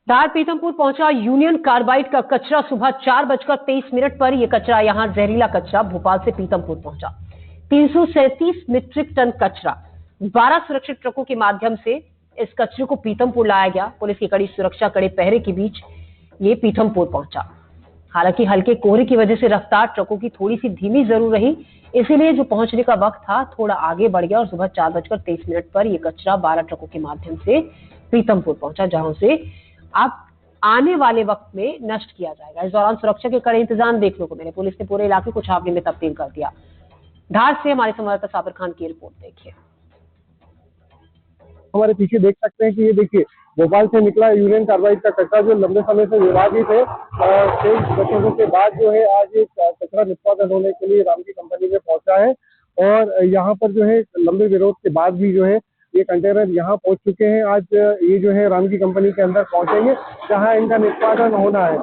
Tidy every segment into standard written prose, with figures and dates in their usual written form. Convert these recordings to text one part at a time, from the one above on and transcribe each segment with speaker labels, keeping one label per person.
Speaker 1: धार पीथमपुर पहुंचा union carbide का कचरा। सुबह 4:23 पर यह कचरा यहां जहरीला कचरा भोपाल से पीथमपुर पहुंचा। 337 मीट्रिक टन कचरा 12 सुरक्षित ट्रकों के माध्यम से इस कचरे को पीथमपुर लाया गया। पुलिस की कड़ी सुरक्षा, कड़े पहरे के बीच ये पीथमपुर पहुंचा। हालांकि हल्के कोहरे की वजह से रफ्तार ट्रकों की थोड़ी सी धीमी जरूर रही, इसीलिए जो पहुंचने का वक्त था थोड़ा आगे बढ़ गया और सुबह 4:23 पर यह कचरा 12 ट्रकों के माध्यम से पीथमपुर पहुंचा, जहां से अब आने वाले वक्त में नष्ट किया जाएगा। इस दौरान सुरक्षा के कड़े इंतजाम देखने को मिले। पुलिस ने पूरे इलाके को छावनी में तब्दील कर दिया। धार से हमारे संवाददाता साबिर खान की रिपोर्ट देखिए।
Speaker 2: हमारे पीछे देख सकते हैं कि ये देखिए भोपाल से निकला यूनियन कार्बाइड का कचरा जो लंबे समय से विवादित है। कई दशकों के बाद जो है आज ये कचरा निष्पादन होने के लिए राम की कंपनी में पहुंचा है और यहाँ पर जो है लंबे विरोध के बाद भी जो है ये कंटेनर यहाँ पहुंच चुके हैं। आज ये जो है राम की कंपनी के अंदर पहुंचेंगे जहाँ इनका निष्पादन होना है।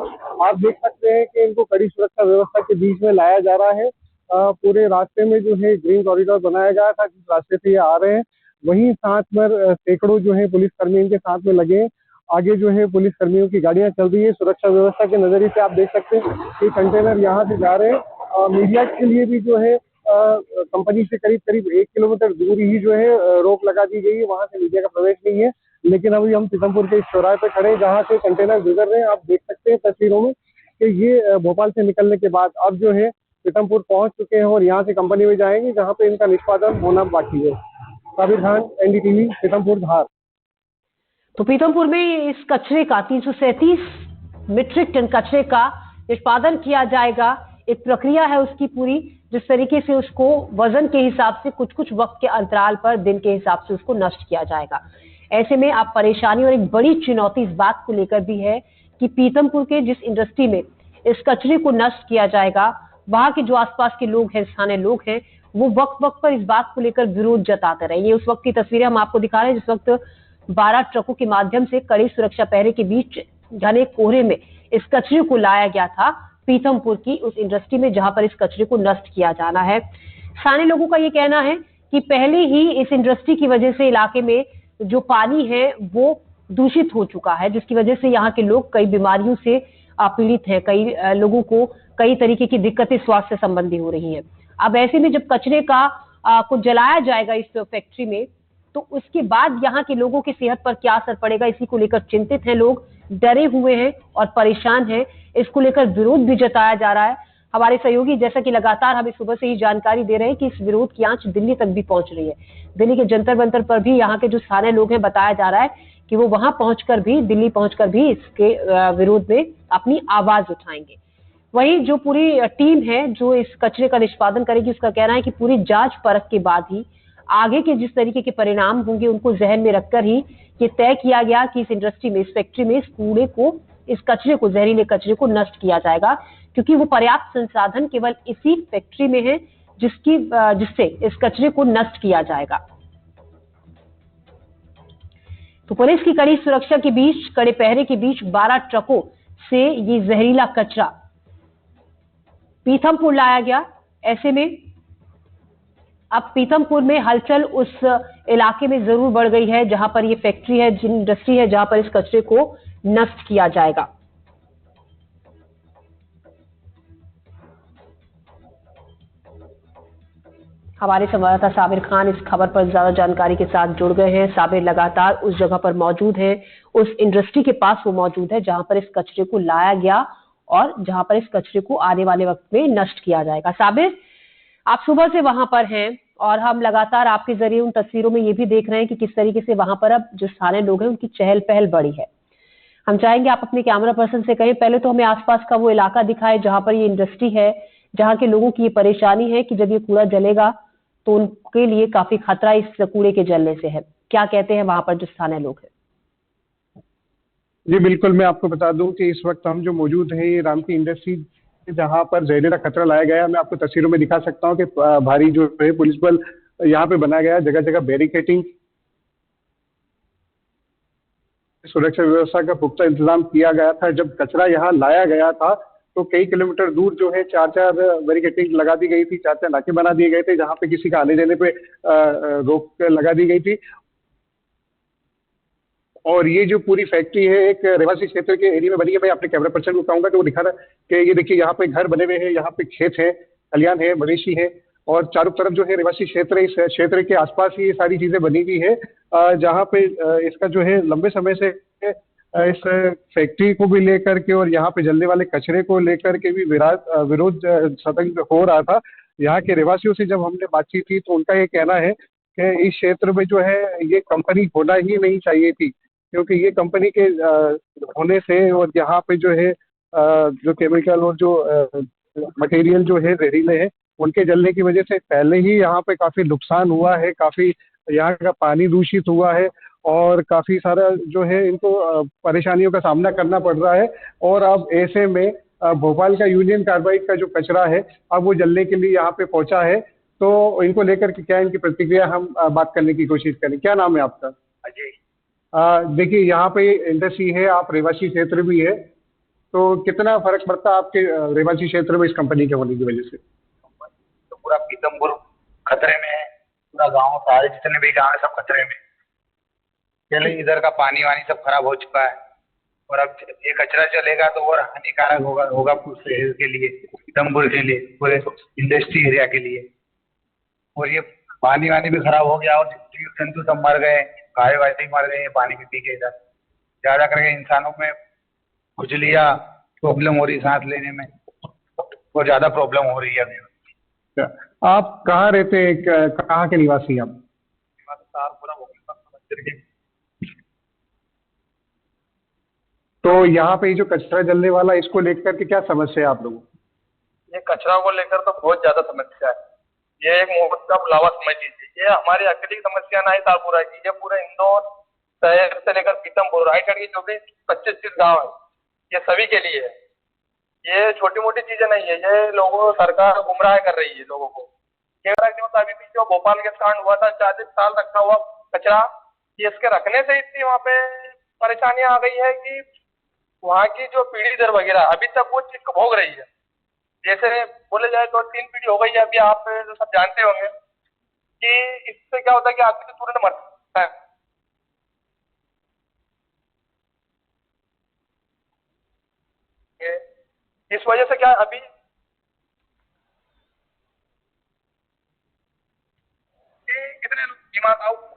Speaker 2: आप देख सकते हैं कि इनको कड़ी सुरक्षा व्यवस्था के बीच में लाया जा रहा है। पूरे रास्ते में जो है ग्रीन कॉरिडोर बनाया गया था जिस रास्ते से ये आ रहे हैं। वहीं साथ में सैकड़ों जो है पुलिसकर्मी इनके साथ में लगे हैं। आगे जो है पुलिसकर्मियों की गाड़ियां चल रही है। सुरक्षा व्यवस्था के नजरिए से आप देख सकते हैं कि कंटेनर यहाँ से जा रहे हैं। मीडिया के लिए भी जो है कंपनी से करीब 1 किलोमीटर दूर ही जो है रोक लगा दी गई है। वहां से मीडिया का प्रवेश नहीं है। लेकिन अभी हम पीथमपुर के इस चौराहे पे खड़े हैं जहाँ से कंटेनर गुजर रहे हैं। आप देख सकते हैं तस्वीरों में कि ये भोपाल से निकलने के बाद अब जो है पीथमपुर पहुंच चुके हैं और यहाँ से कंपनी में जाएंगे जहाँ पे इनका निष्पादन होना बाकी है। साबिर खान, एनडीटीवी, पीथमपुर, धार।
Speaker 1: तो पीथमपुर में इस कचरे का 337 मीट्रिक टन कचरे का निष्पादन किया जाएगा। एक प्रक्रिया है उसकी पूरी, जिस तरीके से उसको वजन के हिसाब से कुछ कुछ वक्त के अंतराल पर दिन के हिसाब से उसको नष्ट किया जाएगा। ऐसे में आप परेशानी और एक बड़ी चुनौती इस बात को लेकर भी है कि पीथमपुर के जिस इंडस्ट्री में इस कचरे को नष्ट किया जाएगा, वहां के जो आसपास के लोग हैं, स्थानीय लोग हैं, वो वक्त पर इस बात को लेकर विरोध जताते रहे। ये उस वक्त की तस्वीरें हम आपको दिखा रहे हैं जिस वक्त 12 ट्रकों के माध्यम से कड़ी सुरक्षा पहरे के बीच घने कोहरे में इस कचरे को लाया गया था पीथमपुर की उस इंडस्ट्री में जहां पर इस कचरे को नष्ट किया जाना है। स्थानीय लोगों का ये कहना है कि पहले ही इस इंडस्ट्री की वजह से इलाके में जो पानी है वो दूषित हो चुका है, जिसकी वजह से यहाँ के लोग कई बीमारियों से पीड़ित हैं। कई लोगों को कई तरीके की दिक्कतें स्वास्थ्य संबंधी हो रही हैं। अब ऐसे में जब कचरे का को जलाया जाएगा इस फैक्ट्री में, तो उसके बाद यहाँ के लोगों की सेहत पर क्या असर पड़ेगा, इसी को लेकर चिंतित हैं लोग, डरे हुए हैं और परेशान हैं। इसको लेकर विरोध भी जताया जा रहा है। हमारे सहयोगी जैसा कि लगातार हमें सुबह से ही जानकारी दे रहे हैं कि इस विरोध की आंच दिल्ली तक भी पहुंच रही है। दिल्ली के जंतर मंतर पर भी यहाँ के जो स्थानीय लोग हैं, बताया जा रहा है कि वो वहां पहुंचकर भी, दिल्ली पहुंचकर भी इसके विरोध में अपनी आवाज उठाएंगे। वहीं जो पूरी टीम है जो इस कचरे का निष्पादन करेगी, उसका कहना है कि पूरी जांच परख के बाद ही आगे के जिस तरीके के परिणाम होंगे उनको जहन में रखकर ही ये तय किया गया कि इस इंडस्ट्री में, इस फैक्ट्री में इस कूड़े को, इस कचरे को, जहरीले कचरे को नष्ट किया जाएगा, क्योंकि वो पर्याप्त संसाधन केवल इसी फैक्ट्री में है जिससे इस कचरे को नष्ट किया जाएगा। तो पुलिस की कड़ी सुरक्षा के बीच, कड़े पहरे के बीच 12 ट्रकों से ये जहरीला कचरा पीथमपुर लाया गया। ऐसे में अब पीथमपुर में हलचल उस इलाके में जरूर बढ़ गई है जहां पर ये फैक्ट्री है, जिन इंडस्ट्री है, जहां पर इस कचरे को नष्ट किया जाएगा। हमारे संवाददाता साबिर खान इस खबर पर ज्यादा जानकारी के साथ जुड़ गए हैं। साबिर लगातार उस जगह पर मौजूद है, उस इंडस्ट्री के पास वो मौजूद है जहां पर इस कचरे को लाया गया और जहां पर इस कचरे को आने वाले वक्त में नष्ट किया जाएगा। साबिर, आप सुबह से वहां पर हैं और हम लगातार आपके जरिए उन तस्वीरों में ये भी देख रहे हैं कि किस तरीके से वहां पर अब जो स्थानीय लोग हैं उनकी चहल पहल बढ़ी है। हम चाहेंगे आप अपने कैमरा पर्सन से कहें, पहले तो हमें आसपास का वो इलाका दिखाए जहां पर ये इंडस्ट्री है, जहां के लोगों की ये परेशानी है कि जब ये कूड़ा जलेगा तो उनके लिए काफी खतरा इस कूड़े के जलने से है। क्या कहते हैं वहां पर जो स्थानीय लोग हैं?
Speaker 2: जी बिल्कुल, मैं आपको बता दूं कि इस वक्त हम जो मौजूद हैं ये राम की इंडस्ट्री जहां पर जहरीला कचरा लाया गया है। मैं आपको तस्वीरों में दिखा सकता हूं कि भारी जो है पुलिस बल यहाँ पे बनाया गया है, जगह जगह बैरिकेटिंग, सुरक्षा व्यवस्था का पुख्ता इंतजाम किया गया था। जब कचरा यहाँ लाया गया था तो कई किलोमीटर दूर जो है 4 बैरिकेटिंग लगा दी गई थी, 4 नाके बना दिए गए थे जहाँ पे किसी का आने जाने पे रोक लगा दी गई थी।
Speaker 3: और ये जो पूरी फैक्ट्री है एक रेवासी क्षेत्र के एरिया में बनी है। मैं अपने कैमरा पर्सन को कहूंगा कि वो दिखा रहा कि ये देखिए यहाँ पे घर बने हुए हैं, यहाँ पे खेत है, खलियान है, मवेशी है, और चारों तरफ जो है रेवासी क्षेत्र है। इस क्षेत्र के आसपास ही ये सारी चीजें बनी हुई है, जहाँ पे इसका जो है लंबे समय से इस फैक्ट्री को भी लेकर के और यहाँ पे जलने वाले कचरे को लेकर के भी विरोध सतत हो रहा था। यहाँ के रहवासियों से जब हमने बातचीत की तो उनका ये कहना है कि इस क्षेत्र में जो है ये कंपनी होना ही नहीं चाहिए थी, क्योंकि ये कंपनी के होने से और यहाँ पे जो है जो केमिकल और जो मटेरियल जो है जहरीले हैं उनके जलने की वजह से पहले ही यहाँ पे काफी नुकसान हुआ है, काफी यहाँ का पानी दूषित हुआ है और काफी सारा जो है इनको परेशानियों का सामना करना पड़ रहा है। और अब ऐसे में भोपाल का यूनियन कार्बाइड का जो कचरा है अब वो जलने के लिए यहाँ पे पहुंचा है, तो इनको लेकर के क्या इनकी प्रतिक्रिया हम बात करने की कोशिश करें। क्या नाम है आपका?
Speaker 4: अजय।
Speaker 3: देखिए यहाँ पे इंडस्ट्री है, आप रेवासी क्षेत्र भी है, तो कितना फर्क पड़ता है आपके रेवासी क्षेत्र में इस कंपनी के होने की वजह से?
Speaker 4: तो पूरा पीतमपुर खतरे में है, पूरा गांव सारे जितने भी गांव है सब खतरे में। पहले इधर का पानी वानी सब खराब हो चुका है और अब ये कचरा चलेगा तो और हानिकारक होगा पूरे शहर के लिए, पीतमपुर के लिए, पूरे इंडस्ट्री एरिया के लिए। और ये पानी वानी भी खराब हो गया और जीव जंतु सब मर गए, गाय वाय मर गए पानी भी पी के। इधर ज्यादा करके इंसानों में खुजलियाँ प्रॉब्लम हो रही है, सांस लेने में और ज्यादा प्रॉब्लम हो रही है अभी।
Speaker 3: आप कहाँ रहते हैं, कहाँ के निवासी आप? तो यहाँ पे जो कचरा जलने वाला इसको लेकर के क्या समस्या है आप लोगों?
Speaker 5: ये कचरा को लेकर तो बहुत ज्यादा समस्या है। ये एक मौत का बुलावा समझ लीजिए। ये हमारी अकेली समस्या ना है तारपुरा की, ये पूरे इंदौर शहर से लेकर पीतमपुर राइट साइड की जो भी 25-30 गाँव है ये सभी के लिए है। ये छोटी मोटी चीजें नहीं है, ये लोगों को सरकार गुमराह कर रही है लोगों को। कह के मुताबिक जो भोपाल गैस कांड हुआ था 40 साल रखा हुआ कचरा, ये इसके रखने से इतनी वहाँ पे परेशानियां आ गई है कि वहाँ की जो पीढ़ी दर वगैरह अभी तक वो चीज को भोग रही है। जैसे बोले जाए तो 3 पीढ़ी हो गई है अभी, आप जो सब जानते होंगे कि इससे क्या होता है कि आदमी तो तुरंत मरता है। इस वजह से क्या अभी कितने बीमार आउट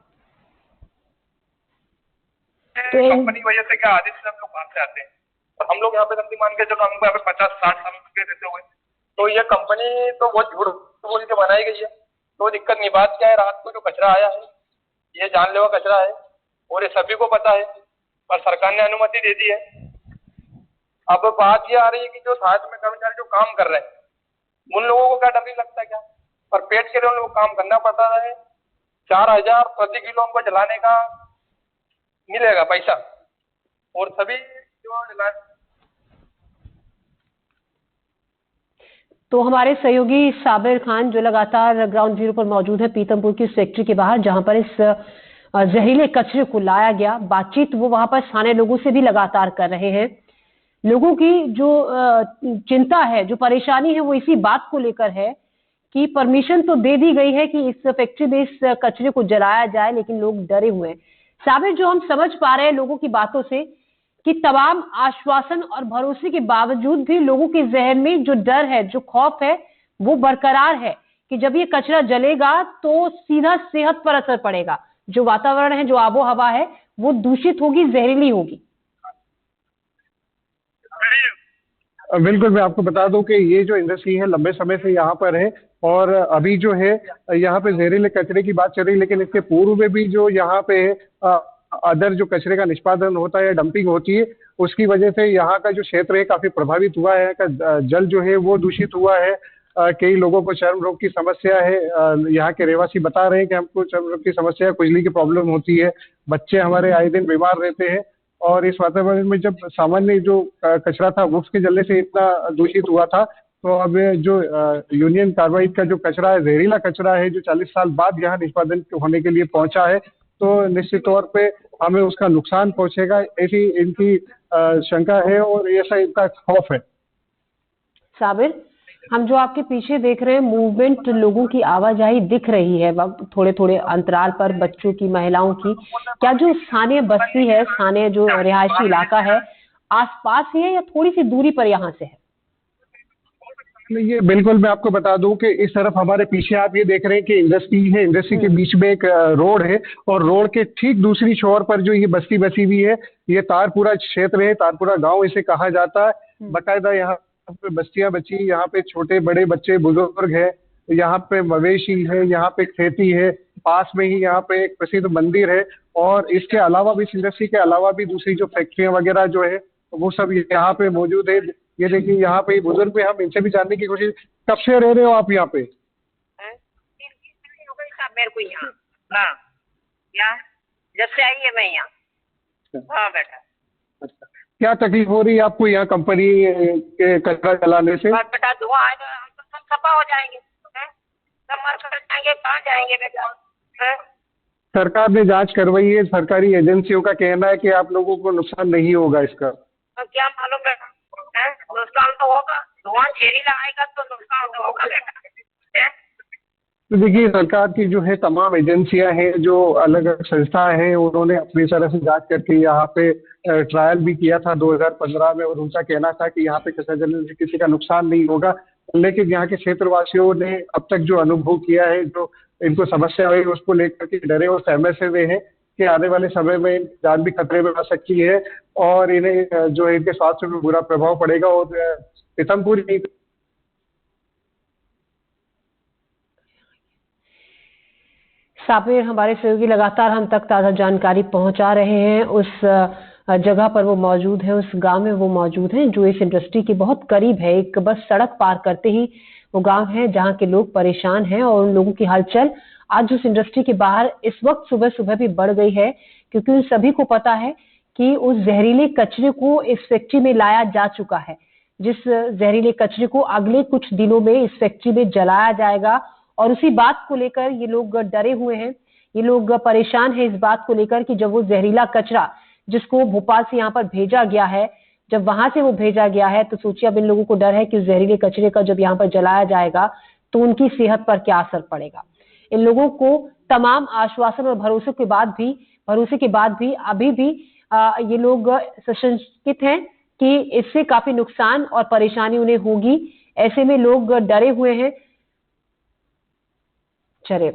Speaker 5: कंपनी की वजह से क्या आधे से लोग बाहर से आते हैं और हम लोग यहाँ पे गलती मान के जो हमको यहाँ पे 50-60 साल के देते हुए, तो ये कंपनी तो बहुत झूठ बोल के बनाई गई है। तो दिक्कत नहीं, बात क्या है, रात को जो कचरा आया है ये जानलेवा कचरा है और ये सभी को पता है पर सरकार ने अनुमति दे दी है। अब बात ये आ रही है कि जो साथ में कर्मचारी जो काम कर रहे हैं उन लोगों को क्या डर नहीं लगता क्या, पर पेट के लिए उन लोगों को काम करना पड़ता है। 4000 प्रति किलो उनको जलाने का मिलेगा पैसा और सभी जो
Speaker 1: तो हमारे सहयोगी साबिर खान जो लगातार ग्राउंड जीरो पर मौजूद है पीतमपुर की फैक्ट्री के बाहर जहां पर इस जहरीले कचरे को लाया गया, बातचीत वो वहां पर स्थानीय लोगों से भी लगातार कर रहे हैं। लोगों की जो चिंता है, जो परेशानी है वो इसी बात को लेकर है कि परमिशन तो दे दी गई है कि इस फैक्ट्री में इस कचरे को जलाया जाए, लेकिन लोग डरे हुए हैं। साबिर, जो हम समझ पा रहे हैं लोगों की बातों से कि तमाम आश्वासन और भरोसे के बावजूद भी लोगों के जहन में जो डर है, जो खौफ है वो बरकरार है कि जब ये कचरा जलेगा तो सीधा सेहत पर असर पड़ेगा, जो वातावरण है, जो आबो हवा है वो दूषित होगी, जहरीली होगी।
Speaker 3: बिल्कुल, मैं आपको बता दूं कि ये जो इंडस्ट्री है लंबे समय से यहाँ पर है और अभी जो है यहाँ पे जहरीले कचरे की बात चल रही है, लेकिन इसके पूर्व में भी जो यहाँ पे अदर जो कचरे का निष्पादन होता है या डंपिंग होती है उसकी वजह से यहाँ का जो क्षेत्र है काफी प्रभावित हुआ है। यहाँ का जल जो है वो दूषित हुआ है। कई लोगों को चर्म रोग की समस्या है। यहाँ के रहवासी बता रहे हैं कि हमको चर्म रोग की समस्या, खुजली की प्रॉब्लम होती है, बच्चे हमारे आए दिन बीमार रहते हैं। और इस वातावरण में जब सामान्य जो कचरा था वृक्ष के जलने से इतना दूषित हुआ था, तो अब जो यूनियन कार्बाइड का जो कचरा है, जहरीला कचरा है, जो 40 साल बाद यहाँ निष्पादन होने के लिए पहुंचा है, तो निश्चित तौर पे हमें उसका नुकसान पहुंचेगा, ऐसी इनकी शंका है और ऐसा इनका खौफ है।
Speaker 1: साबिर, हम जो आपके पीछे देख रहे हैं मूवमेंट, लोगों की आवाजाही दिख रही है वक्त थोड़े थोड़े अंतराल पर, बच्चों की, महिलाओं की। क्या जो स्थानीय बस्ती है, स्थानीय जो रिहायशी इलाका है, आसपास ही है या थोड़ी सी दूरी पर यहाँ से है?
Speaker 3: नहीं, ये बिल्कुल मैं आपको बता दूं कि इस तरफ हमारे पीछे आप ये देख रहे हैं कि इंडस्ट्री है, इंडस्ट्री के बीच में एक रोड है, और रोड के ठीक दूसरी छोर पर जो ये बस्ती बसी हुई है, ये तारपुरा क्षेत्र है, तारपुरा गांव इसे कहा जाता है। बाकायदा यहाँ पे बस्तियां बची, यहाँ पे छोटे बड़े बच्चे बुजुर्ग हैं, यहाँ पे मवेशी है, यहाँ पे खेती है, पास में ही यहाँ पे एक प्रसिद्ध मंदिर है, और इसके अलावा भी, इस इंडस्ट्री के अलावा भी दूसरी जो फैक्ट्रियां वगैरह जो है वो सब यहाँ पे मौजूद है। ये देखिए यहाँ पे बुजुर्ग पे, हम इनसे भी जानने की कोशिश। कब से रह रहे हो आप यहाँ पे?
Speaker 6: मेरे को यहाँ हाँ, यहाँ जब से आई है मैं यहाँ। हाँ बेटा।
Speaker 3: अच्छा, क्या तकलीफ हो रही है आपको यहाँ कंपनी के कचरा जलाने से?
Speaker 6: बेटा धुआं आएगा, हम तो सब खपा हो जाएंगे, सब मर कर जाएंगे, कहाँ जाएंगे बेटा?
Speaker 3: सरकार ने जांच करवाई है, सरकारी एजेंसियों का कहना है कि आप लोगों को नुकसान नहीं होगा इसका।
Speaker 6: अब क्या मालूम बेटा, नुकसान तो होगा, धुआं जहरीला आएगा तो नुकसान तो होगा बेटा।
Speaker 3: तो देखिए, सरकार की जो है तमाम एजेंसियां हैं, जो अलग अलग संस्थाएं हैं, उन्होंने अपनी तरह से जांच करके यहाँ पे ट्रायल भी किया था 2015 में, और उनका कहना था कि यहाँ पे कचरा जलने से किसी का नुकसान नहीं होगा। लेकिन यहाँ के क्षेत्रवासियों ने अब तक जो अनुभव किया है, जो इनको समस्या हुई, उसको लेकर के डरे और सहमे से वे हैं कि आने वाले समय में जान भी खतरे में आ सकती है, और इन्हें जो है इनके स्वास्थ्य पर बुरा प्रभाव पड़ेगा। और पीतमपुर
Speaker 1: साबिर, हमारे सहयोगी लगातार हम तक ताज़ा जानकारी पहुंचा रहे हैं। उस जगह पर वो मौजूद है, उस गांव में वो मौजूद हैं जो इस इंडस्ट्री के बहुत करीब है। एक बस सड़क पार करते ही वो गांव है जहां के लोग परेशान हैं, और उन लोगों की हलचल आज उस इंडस्ट्री के बाहर इस वक्त सुबह सुबह भी बढ़ गई है, क्योंकि उन सभी को पता है कि उस जहरीले कचरे को इस फैक्ट्री में लाया जा चुका है, जिस जहरीले कचरे को अगले कुछ दिनों में इस फैक्ट्री में जलाया जाएगा। और उसी बात को लेकर ये लोग डरे हुए हैं, ये लोग परेशान हैं इस बात को लेकर कि जब वो जहरीला कचरा जिसको भोपाल से यहाँ पर भेजा गया है, जब वहां से वो भेजा गया है, तो सोचिए अब इन लोगों को डर है कि उस जहरीले कचरे का जब यहाँ पर जलाया जाएगा तो उनकी सेहत पर क्या असर पड़ेगा। इन लोगों को तमाम आश्वासन और भरोसे के बाद भी अभी भी ये लोग सशंकित हैं कि इससे काफी नुकसान और परेशानी उन्हें होगी। ऐसे में लोग डरे हुए हैं। चलिए।